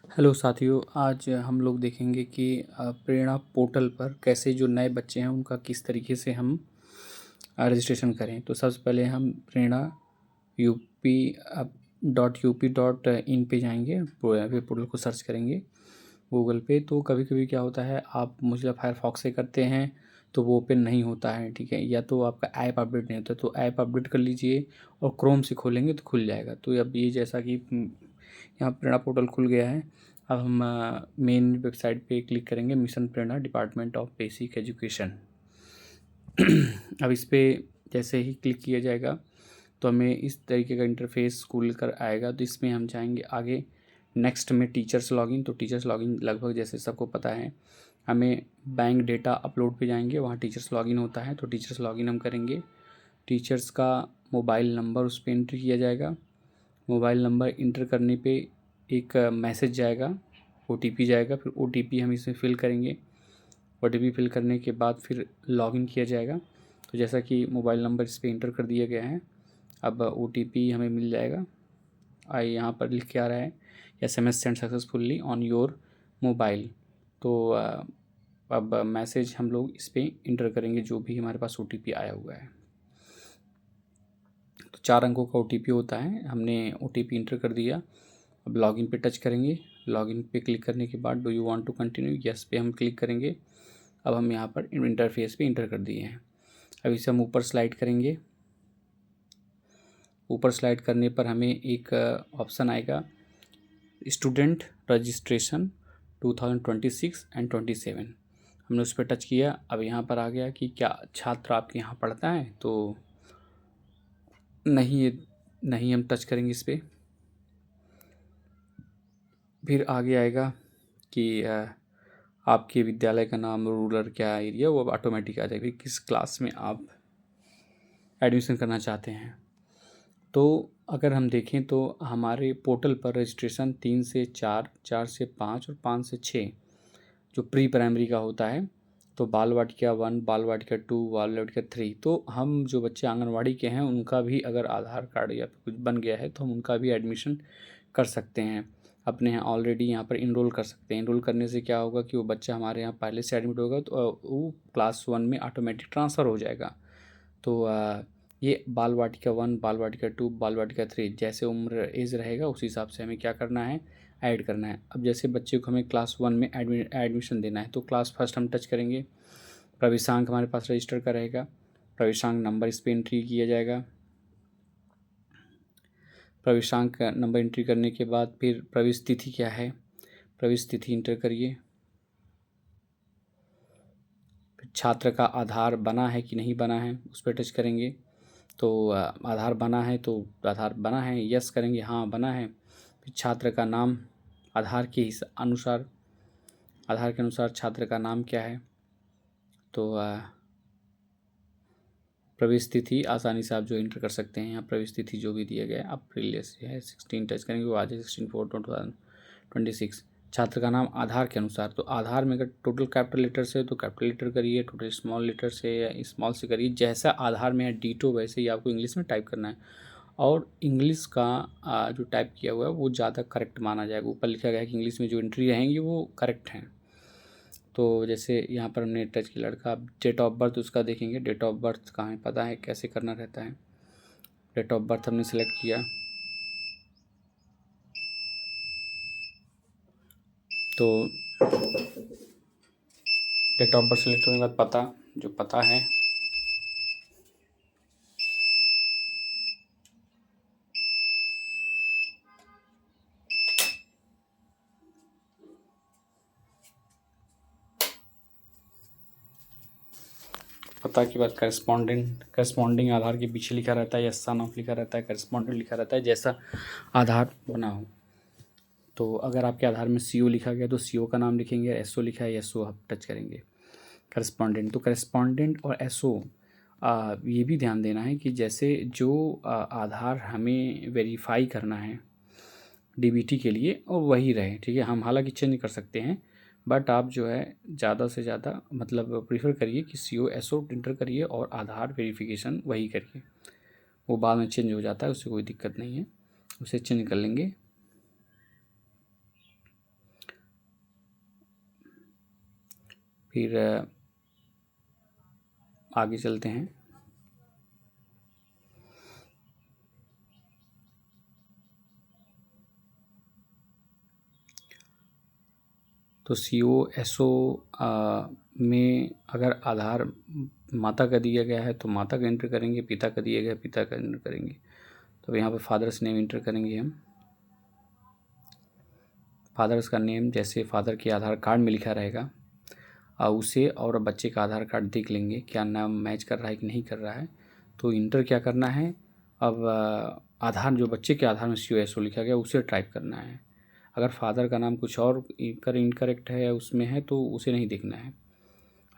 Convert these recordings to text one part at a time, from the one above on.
Hello साथियों, आज हम लोग देखेंगे कि प्रेरणा पोर्टल पर कैसे जो नए बच्चे हैं उनका किस तरीके से हम रजिस्ट्रेशन करें। तो सबसे पहले हम प्रेरणा यूपी .up.यूपी.इन पे जाएंगे, पोर्टल को सर्च करेंगे गूगल पे। तो कभी कभी क्या होता है, आप मोज़िला फायरफॉक्स से करते हैं तो वो ओपन नहीं होता है, ठीक है, या तो आपका ऐप अपडेट नहीं होता। तो ऐप अपडेट कर लीजिए और क्रोम से खोलेंगे तो खुल जाएगा। तो अब ये जैसा कि यहाँ प्रेरणा पोर्टल खुल गया है। अब हम मेन वेबसाइट पे क्लिक करेंगे, mission Prerna department of basic education. अब इस पर जैसे ही क्लिक किया जाएगा तो हमें इस तरीके का इंटरफेस खुल कर आएगा। तो इसमें हम जाएंगे आगे, नेक्स्ट में टीचर्स लॉगिन। तो टीचर्स लॉगिन लगभग जैसे सबको पता है, हमें बैंक डेटा अपलोड पे जाएंगे, वहाँ टीचर्स लॉगिन होता है। तो टीचर्स लॉगिन हम करेंगे, टीचर्स का मोबाइल नंबर उस पर एंट्री किया जाएगा। मोबाइल नंबर इंटर करने पे एक मैसेज जाएगा, ओटीपी जाएगा, फिर ओटीपी हम इसमें फ़िल करेंगे। ओटीपी फ़िल करने के बाद फिर लॉगिन किया जाएगा। तो जैसा कि मोबाइल नंबर इस पर इंटर कर दिया गया है, अब ओटीपी हमें मिल जाएगा। यहाँ पर लिख के आ रहा है SMS send successfully on your mobile. तो अब मैसेज हम लोग इस पर इंटर करेंगे जो भी हमारे पास ओटीपी आया हुआ है। तो 4 अंकों का ओटीपी होता है, हमने ओटीपी इंटर कर दिया। अब लॉगिन पे टच करेंगे। लॉगिन पे क्लिक करने के बाद do you want to continue, yes पे हम क्लिक करेंगे। अब हम यहाँ पर इंटरफेस पे इंटर कर दिए हैं। अब इसे हम ऊपर स्लाइड करेंगे। ऊपर स्लाइड करने पर हमें एक ऑप्शन आएगा, स्टूडेंट रजिस्ट्रेशन 2026 एंड 27। हमने उस पर टच किया। अब यहाँ पर आ गया कि क्या छात्र आपके यहाँ पढ़ता है, तो नहीं हम टच करेंगे इस पर। फिर आगे आएगा कि आपके विद्यालय का नाम, रूरल क्या एरिया, वो अब ऑटोमेटिक आ जाएगा किस क्लास में आप एडमिशन करना चाहते हैं। तो अगर हम देखें तो हमारे पोर्टल पर रजिस्ट्रेशन 3 से 4, 4 से 5 और 5 से 6 जो प्री प्राइमरी का होता है। तो बाल वाटिका 1, बाल वाटिका 2, बाल वाटिका 3। तो हम जो बच्चे आंगनवाड़ी के हैं उनका भी अगर आधार कार्ड या कुछ बन गया है तो हम उनका भी एडमिशन कर सकते हैं, अपने यहाँ ऑलरेडी यहाँ पर इनरोल कर सकते हैं। इनरोल करने से क्या होगा कि वो बच्चा हमारे यहाँ पहले से एडमिट होगा तो वो क्लास 1 में ऑटोमेटिक ट्रांसफ़र हो जाएगा। तो ये बाल वाटिका 1, बाल वाटिका 2, बाल वाटिका 3 जैसे उम्र एज रहेगा उस हिसाब से हमें क्या करना है, ऐड करना है। अब जैसे बच्चे को हमें क्लास 1 में एडमिशन देना है तो क्लास फर्स्ट हम टच करेंगे। प्रवेशांक हमारे पास रजिस्टर का रहेगा, प्रवेशांक नंबर इस पर एंट्री किया जाएगा। प्रवेशांक नंबर एंट्री करने के बाद फिर प्रवेश तिथि क्या है, प्रवेश तिथि इंटर करिए। फिर छात्र का आधार बना है कि नहीं बना है उस पर टच करेंगे। तो आधार बना है तो आधार बना है, यस करेंगे, हाँ बना है। फिर छात्र का नाम, आधार के अनुसार, आधार के अनुसार छात्र का नाम क्या है। तो प्रवेश तिथि आसानी से आप जो इंटर कर सकते हैं, यहाँ प्रवेश तिथि जो भी दिया गया है अप्रैल से है 16 टच करेंगे, वो आ जाए 16/4/2026। छात्र का नाम आधार के अनुसार, तो आधार में अगर टोटल कैपिटल लेटर से तो कैपिटल लेटर करिए, टोटल स्मॉल लेटर से या स्मॉल से करिए, जैसा आधार में है डीटो वैसे ही आपको इंग्लिश में टाइप करना है। और इंग्लिश का जो टाइप किया हुआ है वो ज़्यादा करेक्ट माना जाएगा। ऊपर लिखा गया है कि इंग्लिश में जो एंट्री रहेंगी वो करेक्ट हैं। तो जैसे यहाँ पर हमने टच किया लड़का, डेट ऑफ बर्थ उसका देखेंगे, डेट ऑफ बर्थ कहाँ है पता है कैसे करना रहता है। डेट ऑफ बर्थ हमने सेलेक्ट किया तो डेट ऑफ बर्थ सेलेक्ट होने के बाद पता, जो पता है पता के बाद करस्पॉन्डिंग आधार के पीछे लिखा रहता है या सन ऑफ लिखा रहता है, करस्पॉन्डिंग लिखा रहता है, जैसा आधार बना हो। तो अगर आपके आधार में CO लिखा गया तो CO का नाम लिखेंगे, SO लिखा है SO आप टच करेंगे। करस्पॉन्डेंट, तो करस्पॉन्डेंट और SO ये भी ध्यान देना है कि जैसे जो आधार हमें वेरीफाई करना है DBT के लिए और वही रहे, ठीक है। हम हालांकि चेंज कर सकते हैं बट आप जो है ज़्यादा से ज़्यादा मतलब प्रीफर करिए कि CO SO इंटर करिए और आधार वेरिफिकेशन वही करिए। वो बाद में चेंज हो जाता है, उससे कोई दिक्कत नहीं है, उसे चेंज कर लेंगे। फिर आगे चलते हैं। तो COSO में अगर आधार माता का दिया गया है तो माता का एंटर करेंगे, पिता का दिया गया है पिता का एंटर करेंगे। तो यहाँ पर फादर्स नेम एंटर करेंगे हम। फादर्स का नेम जैसे फादर के आधार कार्ड में लिखा रहेगा उसे और बच्चे का आधार कार्ड देख लेंगे क्या नाम मैच कर रहा है कि नहीं कर रहा है। तो इंटर क्या करना है, अब आधार जो बच्चे के आधार में COSO लिखा गया उसे टाइप करना है। अगर फादर का नाम कुछ और इनकरेक्ट है या उसमें है तो उसे नहीं देखना है।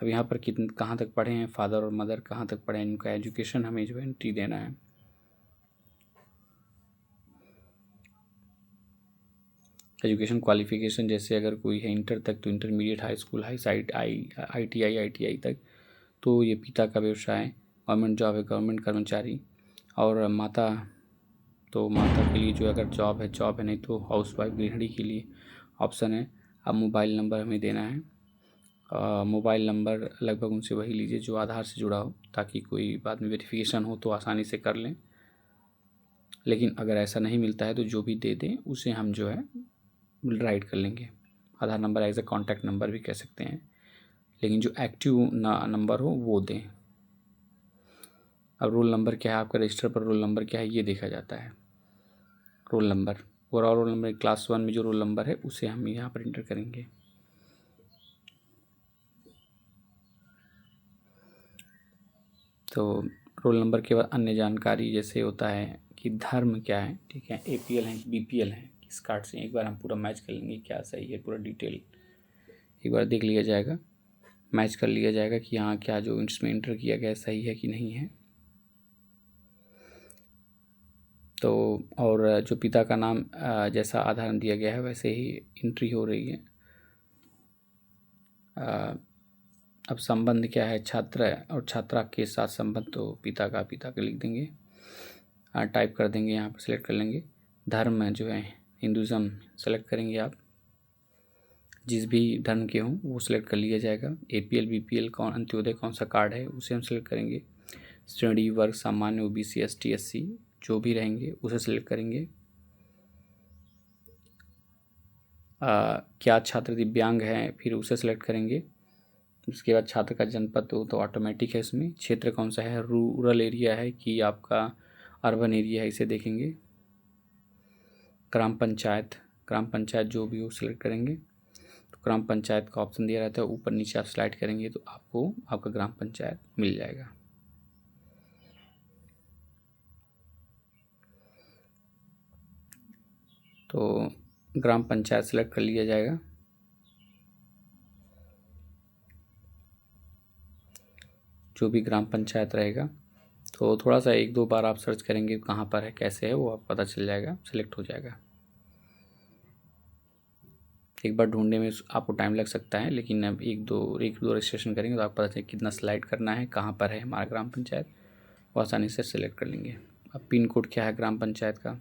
अब यहाँ पर कहाँ तक पढ़े हैं फादर और मदर, कहाँ तक पढ़े हैं, इनका एजुकेशन हमें जो एंट्री देना है। एजुकेशन क्वालिफिकेशन जैसे अगर कोई है इंटर तक तो intermediate, high school, high site, ITI तक। तो ये पिता का व्यवसाय, गवर्नमेंट जॉब है, गवर्नमेंट कर्मचारी। और माता, तो माता के लिए जो अगर जॉब है, नहीं तो हाउसवाइफ गृहिणी के लिए ऑप्शन है। अब मोबाइल नंबर हमें देना है। मोबाइल नंबर लगभग उनसे वही लीजिए जो आधार से जुड़ा हो, ताकि कोई बाद में वेरिफिकेशन हो तो आसानी से कर लें। लेकिन अगर ऐसा नहीं मिलता है तो जो भी दे दें उसे हम जो है राइट कर लेंगे। Aadhaar number as a contact number भी कह सकते हैं, लेकिन जो एक्टिव नंबर हो वो दें। अब रोल नंबर क्या है आपका, रजिस्टर पर रोल नंबर क्या है ये देखा जाता है। Roll number, overall roll number class 1 में जो रोल नंबर है उसे हम यहाँ पर इंटर करेंगे। तो रोल नंबर के बाद अन्य जानकारी जैसे होता है कि धर्म क्या है, ठीक है, APL है, BPL है, किस कार्ड से, एक बार हम पूरा मैच कर लेंगे क्या सही है, पूरा डिटेल एक बार देख लिया जाएगा, मैच कर लिया जाएगा कि यहाँ क्या जो इसमें इंटर किया गया सही है कि नहीं है। तो और जो पिता का नाम जैसा आधार दिया गया है वैसे ही एंट्री हो रही है। अब संबंध क्या है, छात्र और छात्रा के साथ संबंध, तो पिता का लिख देंगे, टाइप कर देंगे, यहाँ पर सेलेक्ट कर लेंगे। धर्म जो है हिंदुज़म सेलेक्ट करेंगे आप, जिस भी धर्म के हों वो सिलेक्ट कर लिया जाएगा। APL BPL कौन अंत्योदय कौन सा कार्ड है उसे हम सेलेक्ट करेंगे। श्रेणी वर्ग सामान्य OBC ST SC जो भी रहेंगे उसे सिलेक्ट करेंगे। क्या छात्र दिव्यांग हैं फिर उसे सेलेक्ट करेंगे। उसके बाद छात्र का जनपद तो ऑटोमेटिक है, इसमें क्षेत्र कौन सा है, रूरल एरिया है कि आपका अर्बन एरिया है इसे देखेंगे। ग्राम पंचायत जो भी हो सिलेक्ट करेंगे। तो ग्राम पंचायत का ऑप्शन दिया रहता है, ऊपर नीचे आप स्लाइड करेंगे तो आपको आपका ग्राम पंचायत मिल जाएगा। तो ग्राम पंचायत सेलेक्ट कर लिया जाएगा। जो भी ग्राम पंचायत रहेगा तो थोड़ा सा 1-2 बार आप सर्च करेंगे कहाँ पर है कैसे है वो आप पता चल जाएगा, सेलेक्ट हो जाएगा। एक बार ढूंढने में आपको टाइम लग सकता है, लेकिन अब एक दो रजिस्ट्रेशन करेंगे तो आपको पता चले कितना स्लाइड करना है, कहाँ पर है हमारा ग्राम पंचायत, वो आसानी से सेलेक्ट कर लेंगे। अब पिन कोड क्या है ग्राम पंचायत का,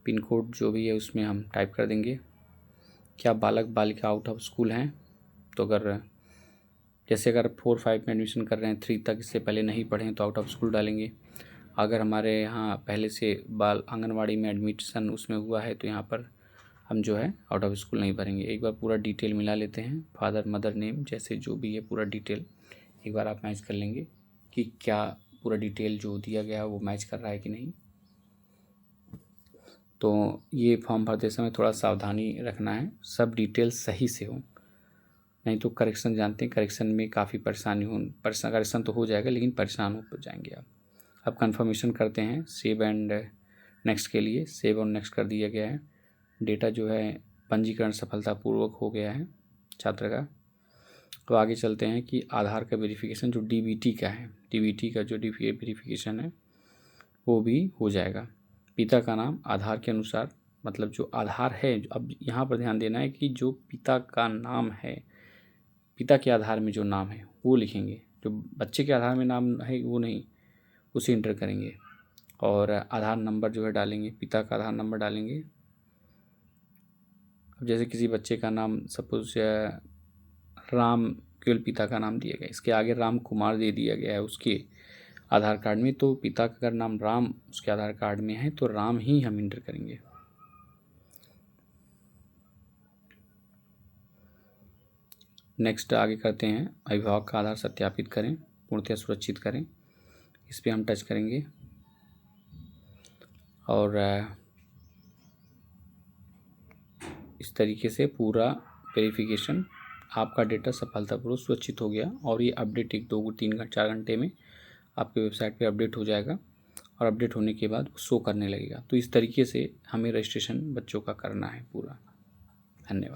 पिन कोड जो भी है उसमें हम टाइप कर देंगे। क्या बालक बालिका आउट ऑफ स्कूल हैं, तो अगर जैसे अगर 4-5 में एडमिशन कर रहे हैं 3 तक इससे पहले नहीं पढ़े तो आउट ऑफ स्कूल डालेंगे। अगर हमारे यहाँ पहले से बाल आंगनवाड़ी में एडमिशन उसमें हुआ है तो यहाँ पर हम जो है आउट ऑफ स्कूल नहीं भरेंगे। एक बार पूरा डिटेल मिला लेते हैं, फादर मदर नेम जैसे जो भी है पूरा डिटेल एक बार आप मैच कर लेंगे कि क्या पूरा डिटेल जो दिया गया है वो मैच कर रहा है कि नहीं। तो ये फॉर्म भरते समय थोड़ा सावधानी रखना है, सब डिटेल सही से हो, नहीं तो करेक्शन जानते हैं करेक्शन में काफ़ी परेशानी करेक्शन तो हो जाएगा लेकिन परेशान हो जाएंगे आप। अब कन्फर्मेशन करते हैं सेव एंड नेक्स्ट के लिए, सेव और नेक्स्ट कर दिया गया है। डेटा जो है पंजीकरण सफलतापूर्वक हो गया है छात्र का। तो आगे चलते हैं कि आधार का वेरिफिकेशन जो DBT का है, DBT का जो वेरिफिकेशन है वो भी हो जाएगा। पिता का नाम आधार के अनुसार, मतलब जो आधार है, अब यहाँ पर ध्यान देना है कि जो पिता का नाम है, पिता के आधार में जो नाम है वो लिखेंगे, जो बच्चे के आधार में नाम है वो नहीं, उसे इंटर करेंगे। और आधार नंबर जो है डालेंगे, पिता का आधार नंबर डालेंगे। अब जैसे किसी बच्चे का नाम सपोज राम केवल पिता का नाम दिया गया। इसके आगे राम कुमार दे दिया गया है उसके आधार कार्ड में, तो पिता का अगर नाम राम उसके आधार कार्ड में है तो राम ही हम इंटर करेंगे। नेक्स्ट आगे करते हैं, अभिभावक का आधार सत्यापित करें, पूर्णतः सुरक्षित करें। इस पर हम टच करेंगे और इस तरीके से पूरा वेरिफिकेशन आपका डेटा सफलतापूर्वक सुरक्षित हो गया और ये अपडेट 1 2 3 4 घंटे में आपके वेबसाइट पे अपडेट हो जाएगा और अपडेट होने के बाद शो करने लगेगा। तो इस तरीके से हमें रजिस्ट्रेशन बच्चों का करना है पूरा। धन्यवाद।